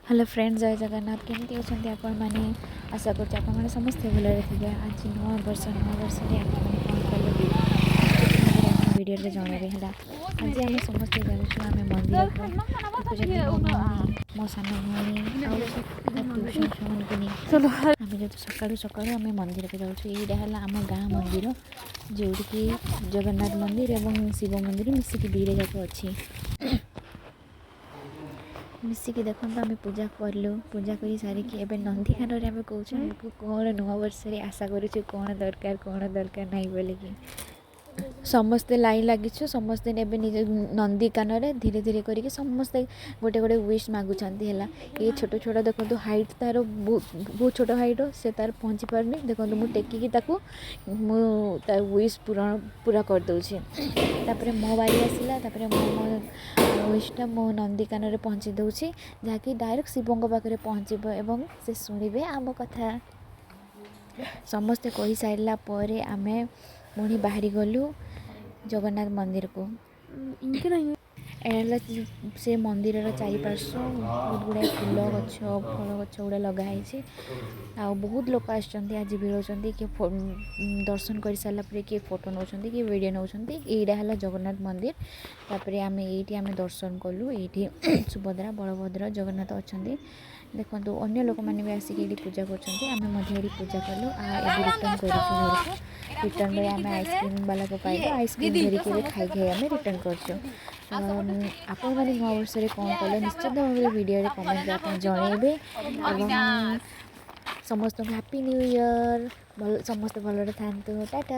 Hello friends, जय जगन्नाथ। केमती अच्छा आपण मैंने आशा करते आपण समस्ते भलरे थे। आज नूआ वर्ष आपने कौन कले वीडियो जनइबे है। आज आम समस्ते जाऊँ आम मंदिर को देखुं मो भौणी मो सान भौणी ट्यूशन छुआ को नहीं आम जो सका सका आम मंदिर को जाऊँ। यहाँ है आम गाँ मंदिर जो कि जगन्नाथ मंदिर और शिव मंदिर मिसिक दुईटा जाक अच्छी मिसिकी देखो आम पूजा कलु। पूजा कर सारिकी एवं नंदीकान आम कौन कौन नुआ वर्ष आशा करूँ कौन दरकार नहीं बोलिकी समस्ते लाइन लगिछु। समस्ते एवं निज नंदीकान धीरे धीरे करके समस्ते गोटे गोटे विश मागुंट है। ये छोट छोट देखो हाइट तार बहुत छोट हाइट से तार पहुँची पारनी। देखो मुझे टेकिकी तार विश पूरा करदे। तापर मो बारी आसला मो विशटा मो नंदीकान पहुँची दूसरी जहाँकि डायरेक्ट शिवों पाखे पहुँचब एवं से शुणवे आम कथा समस्ते कही सारा पर आमे पुणी बाहरी गलु जगन्नाथ मंदिर को। से मंदिर चारिपार्श्व बहुत गुड़ाए फूल गछ फल गछ गुड़ा लगाई आ बहुत लोग आज भिड़ किए दर्शन कर सारापर किए फोटो नौ कि वीडियो नौ। यहाँ है जगन्नाथ मंदिर। तापर आम ये दर्शन कलु। ये सुभद्रा बलभद्र जगन्नाथ अच्छा देखो अन्य लोक मैंने भी आसिक पूजा कर पूजा कलु। रिटर्न कर रिटर्न में आम आइसक्रीम वाला को पाइबा आइसक्रीम धरिकी खाई आम रिटर्न कर। आपण मैंने नूआ वर्ष कौन कले निश्चित भाव वीडियो कमेंट आप जनइबे और समस्त हैप्पी न्यू ईयर। समस्त भलरे था टाटा।